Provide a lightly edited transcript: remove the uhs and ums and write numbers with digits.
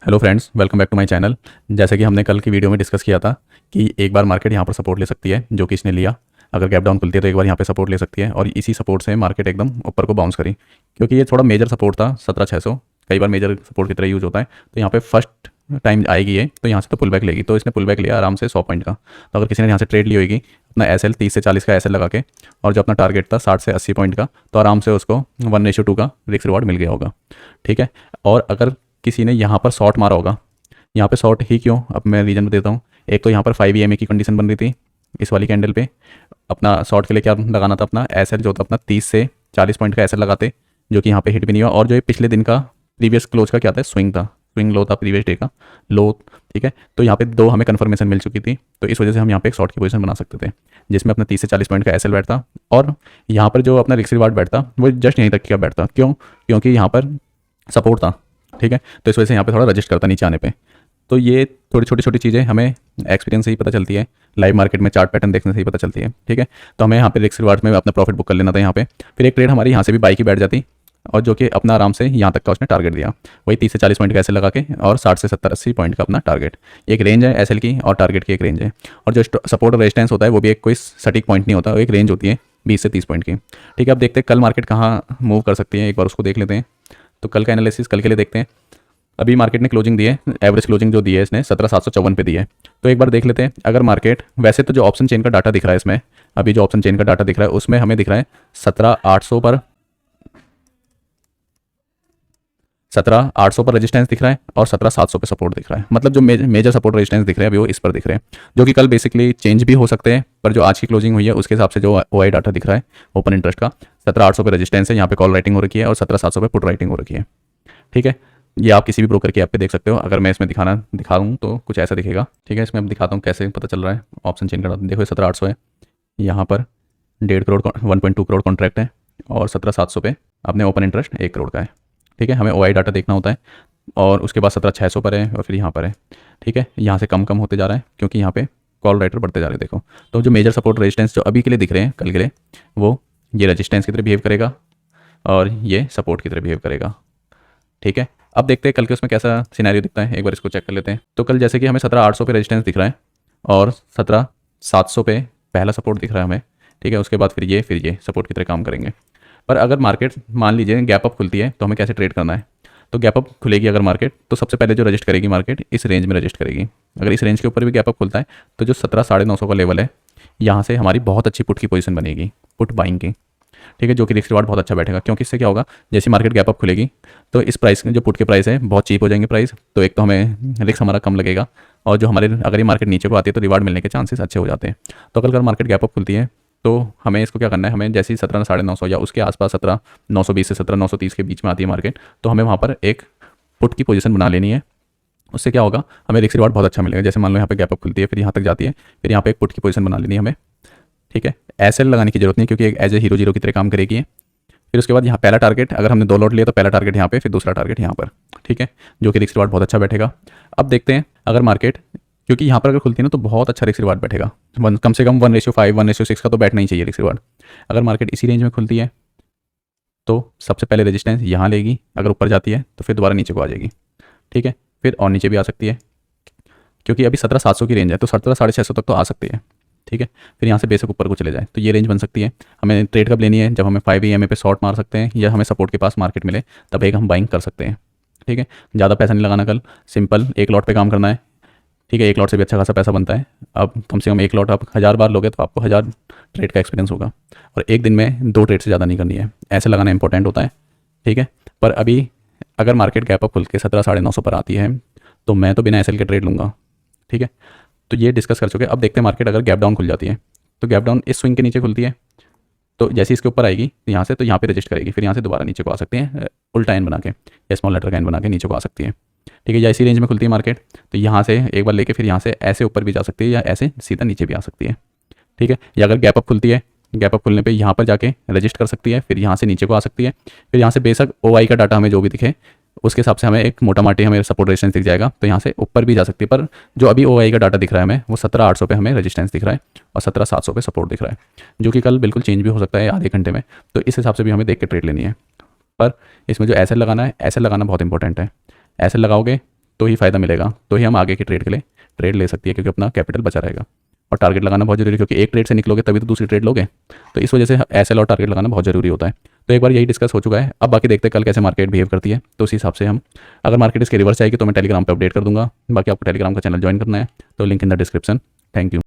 Hello friends, welcome back to my channel. जैसे कि हमने कल की वीडियो में डिस्कस किया था कि एक बार मार्केट यहाँ पर सपोर्ट ले सकती है, जो कि इसने लिया। अगर गैप डाउन खुलती है तो एक बार यहाँ पे सपोर्ट ले सकती है और इसी सपोर्ट से मार्केट एकदम ऊपर को बाउंस करी, क्योंकि ये थोड़ा मेजर सपोर्ट था 17,600। कई बार मेजर सपोर्ट की तरह यूज़ होता है, तो यहाँ पे फर्स्ट टाइम आएगी ये, तो यहाँ से तो पुल बैक लेगी। तो इसने पुल बैक लिया आराम से 100 पॉइंट का। तो अगर किसी ने यहाँ से ट्रेड ली होगी अपना एस एल 30 से 40 का एस एल लगा के, और जो अपना टारगेट था 60 से 80 पॉइंट का, तो आराम से उसको 1:2 का रिस्क रिवार्ड मिल गया होगा। ठीक है। और अगर किसी ने यहाँ पर शॉर्ट मारा होगा, यहाँ पे शॉर्ट ही क्यों, अब मैं रीजन देता हूँ। एक तो यहाँ पर 5 EMA की कंडीशन बन रही थी इस वाली कैंडल पे। अपना शॉर्ट के लिए क्या लगाना था, अपना एसएल जो था अपना 30 से 40 पॉइंट का एसएल लगाते, जो कि यहाँ पे हिट भी नहीं हुआ। और जो ये पिछले दिन का प्रीवियस क्लोज का क्या था, स्विंग था, स्विंग लो था प्रीवियस डे का लो। ठीक है। तो यहाँ पे 2 हमें कन्फर्मेशन मिल चुकी थी, तो इस वजह से हम यहाँ पे एक शॉर्ट की पोजीशन बना सकते थे, जिसमें अपना 30 से 40 पॉइंट का एसएल बैठता। और यहाँ पर जो अपना रिस्क रिवार्ड बैठता वो जस्ट यहीं तक का बैठता। क्यों? क्योंकि यहाँ पर सपोर्ट था। ठीक है। तो इस वजह से यहाँ पे थोड़ा रजिस्ट करता नीचे आने पे। तो ये थोड़ी छोटी छोटी चीज़ें हमें एक्सपीरियंस से ही पता चलती है, लाइव मार्केट में चार्ट पैटर्न देखने से ही पता चलती है। ठीक है। तो हमें यहाँ पे रिस्क रिवार्ड में अपना प्रॉफिट बुक कर लेना था यहाँ पे। फिर एक ट्रेड हमारी यहाँ से भी बाई की बैठ जाती, और जो कि अपना आराम से यहाँ तक का उसने टारगेट दिया, वही 30 से 40 पॉइंट का एसएल लगा के, और 60 से 70-80 पॉइंट का अपना टारगेट। एक रेंज है एसएल की और टारगेट की एक रेंज है। और जो सपोर्ट और रेजिस्टेंस होता है वो भी एक कोई सटीक पॉइंट नहीं होता, वो एक रेंज होती है 20 से 30 पॉइंट की। ठीक है। अब देखते हैं कल मार्केट कहाँ मूव कर सकती है, एक बार उसको देख लेते हैं। तो कल का एनालिसिस कल के लिए देखते हैं। अभी मार्केट ने क्लोजिंग दी है, एवरेज क्लोजिंग जो दी है इसने 17,754 पे दी है। तो एक बार देख लेते हैं अगर मार्केट, वैसे तो जो ऑप्शन चेन का डाटा दिख रहा है इसमें, अभी जो ऑप्शन चेन का डाटा दिख रहा है उसमें हमें दिख रहा है 17,800 पर, 17,800 पर रेजिस्टेंस दिख रहा है और 17,700 पे सपोर्ट दिख रहा है। मतलब जो मेजर सपोर्ट रेजिस्टेंस दिख रहे हैं अभी वो इस पर दिख रहे हैं, जो कि कल बेसिकली चेंज भी हो सकते हैं। पर जो आज की क्लोजिंग हुई है उसके हिसाब से जो OI डाटा दिख रहा है ओपन इंटरेस्ट का, 17,800 पे रेजिस्टेंस है, यहाँ पे कॉल राइटिंग हो रखी है, और 17,700 पे पुट राइटिंग हो रखी है। ठीक है। ये आप किसी भी ब्रोकर की ऐप पे देख सकते हो। अगर मैं इसमें दिखाऊँ तो कुछ ऐसा दिखेगा। ठीक है। इसमें अब दिखाता हूँ कैसे पता चल रहा है ऑप्शन चेन का। देखो 17,800 है, यहाँ पर 1.5 करोड़ 1.2 करोड़ कॉन्ट्रैक्ट है, और 17,700 पे अपने ओपन इंटरेस्ट 1 करोड़ का है। ठीक है। हमें OI डाटा देखना होता है, और उसके बाद 17,600 पर है, और फिर यहाँ पर है। ठीक है। यहाँ से कम कम होते जा रहा है क्योंकि यहाँ पे कॉल राइटर बढ़ते जा रहे हैं। देखो तो जो मेजर सपोर्ट रेजिस्टेंस जो अभी के लिए दिख रहे हैं कल के लिए, वो ये रेजिस्टेंस की तरह बिहेव करेगा और ये सपोर्ट की तरह बिहेव करेगा। ठीक है। अब देखते हैं कल के उसमें कैसा सिनेरियो दिखता है, एक बार इसको चेक कर लेते हैं। तो कल जैसे कि हमें 17,800 पे रेजिस्टेंस दिख रहा है, और 17,700 पे पहला सपोर्ट दिख रहा है हमें। ठीक है। उसके बाद फिर ये सपोर्ट की तरह काम करेंगे। पर अगर मार्केट मान लीजिए गैप अप खुलती है, तो हमें कैसे ट्रेड करना है। तो गैप अप खुलेगी अगर मार्केट, तो सबसे पहले जो रजिस्ट करेगी मार्केट इस रेंज में रजिस्ट करेगी। अगर इस रेंज के ऊपर भी गैप अप खुलता है, तो जो 17,950 का लेवल है, यहाँ से हमारी बहुत अच्छी पुट की पोजीशन बनेगी, पुट बाइंग की। ठीक है। जो कि रिस्क रिवार्ड बहुत अच्छा बैठेगा, क्योंकि इससे क्या होगा, जैसे मार्केट गैप अप खुलेगी तो इस प्राइस जो पुट के प्राइस है बहुत चीप हो जाएंगे प्राइस। तो एक तो हमें रिस्क हमारा कम लगेगा, और जो हमारे अगर ये मार्केट नीचे को आती है तो रिवार्ड मिलने के चांसेस अच्छे हो जाते हैं। तो अगर मार्केट गैप अप खुलती है तो हमें इसको क्या करना है, हमें जैसे ही 17,950 या उसके आसपास 17,920 से 17,930 के बीच में आती है मार्केट, तो हमें वहाँ पर एक पुट की पोजीशन बना लेनी है। उससे क्या होगा, हमें रिस्क रिवार्ड बहुत अच्छा मिलेगा। जैसे मान लो यहाँ पे गैप अप खुलती है, फिर यहाँ तक जाती है, फिर यहाँ पे एक पुट की पोजीशन बना लेनी है हमें। ठीक है। एसएल लगाने की जरूरत नहीं, क्योंकि एक एज ए हीरो जीरो की तरह काम करेगी। फिर उसके बाद यहाँ पहला टारगेट, अगर हमने 2 लॉट लिया तो पहला टारगेट यहाँ पे, फिर दूसरा टारगेट यहाँ पर। ठीक है। जो कि रिस्क रिवार्ड बहुत अच्छा बैठेगा। अब देखते हैं अगर मार्केट, क्योंकि यहाँ पर अगर खुलती है ना तो बहुत अच्छा रिस्क रिवार्ड बैठेगा, कम से कम 1:5 1:6 का तो बैठना ही चाहिए रिस्क रिवार्ड। अगर मार्केट इसी रेंज में खुलती है तो सबसे पहले रेजिस्टेंस यहाँ लेगी, अगर ऊपर जाती है तो फिर दोबारा नीचे को आ जाएगी। ठीक है। फिर और नीचे भी आ सकती है, क्योंकि अभी 17,700 की रेंज है, तो 17,650 तक तो आ सकती है। ठीक है। फिर यहाँ से बेशक ऊपर को चले जाए, तो ये रेंज बन सकती है। हमें ट्रेड कब लेनी है, जब हमें 5 EMA पे शॉर्ट मार सकते हैं, या हमें सपोर्ट के पास मार्केट मिले तब एक हम बाइंग कर सकते हैं। ठीक है। ज़्यादा पैसा नहीं लगाना, कल सिंपल एक लॉट पे काम करना है। ठीक है। एक लॉट से भी अच्छा खासा पैसा बनता है। अब कम से कम एक लॉट आप 1000 बार लोगे तो आपको 1000 ट्रेड का एक्सपीरियंस होगा, और एक दिन में 2 ट्रेड से ज़्यादा नहीं करनी है। ऐसे लगाना इंपॉर्टेंट होता है। ठीक है। पर अभी अगर मार्केट गैप अप खुल के 17,950 पर आती है, तो मैं तो बिना एसएल के ट्रेड लूँगा। ठीक है। तो ये डिस्कस कर चुके। अब देखते हैं मार्केट अगर गैप डाउन खुल जाती है, तो गैप डाउन इस स्विंग के नीचे खुलती है, तो जैसे इसके ऊपर आएगी यहाँ से, तो यहाँ पे रजिस्ट करेगी, फिर यहाँ से दोबारा नीचे को आ सकती है, उल्टा एन बना के या स्मॉल लेटर का एन बना के नीचे को आ सकती है। ठीक है। या इसी रेंज में खुलती है मार्केट, तो यहाँ से एक बार लेके फिर यहाँ से ऐसे ऊपर भी जा सकती है, या ऐसे सीधा नीचे भी आ सकती है। ठीक है। या अगर गैप अप खुलती है, गैप अप खुलने पे यहाँ पर जाके रजिस्ट कर सकती है, फिर यहाँ से नीचे को आ सकती है, फिर यहाँ से बेशक OI का डाटा हमें जो भी दिखे उसके हिसाब से हमें एक मोटा माटी हमें सपोर्ट रेजिस्टेंस दिख जाएगा, तो यहाँ से ऊपर भी जा सकती है। पर जो अभी OI का डाटा दिख रहा है हमें, वो 17,800 पे हमें रेजिस्टेंस दिख रहा है, और 17,700 पे सपोर्ट दिख रहा है, जो कि कल बिल्कुल चेंज भी हो सकता है आधे घंटे में। तो इस हिसाब से भी हमें देख के ट्रेड लेनी है। पर इसमें जो एसएल लगाना है, एसएल लगाना बहुत इंपॉर्टेंट है। एसएल लगाओगे तो ही फ़ायदा मिलेगा, तो ही हम आगे की ट्रेड के लिए ट्रेड ले सकती है, क्योंकि अपना कैपिटल बचा रहेगा। और टारगेट लगाना बहुत जरूरी है, क्योंकि एक ट्रेड से निकलोगे तभी तो दूसरी ट्रेड लोगे, तो इस वजह से एसएल और टारगेट लगाना बहुत ज़रूरी होता है। तो एक बार यही डिस्कस हो चुका है, अब बाकी देखते हैं कल कैसे मार्केट बिहेव करती है, तो उसी हिसाब से हम, अगर मार्केट इसके रिवर्स आएगी तो मैं टेलीग्राम पर अपडेट कर दूंगा। बाकी आपको टेलीग्राम का चैनल ज्वाइन करना है तो link in the description. Thank you.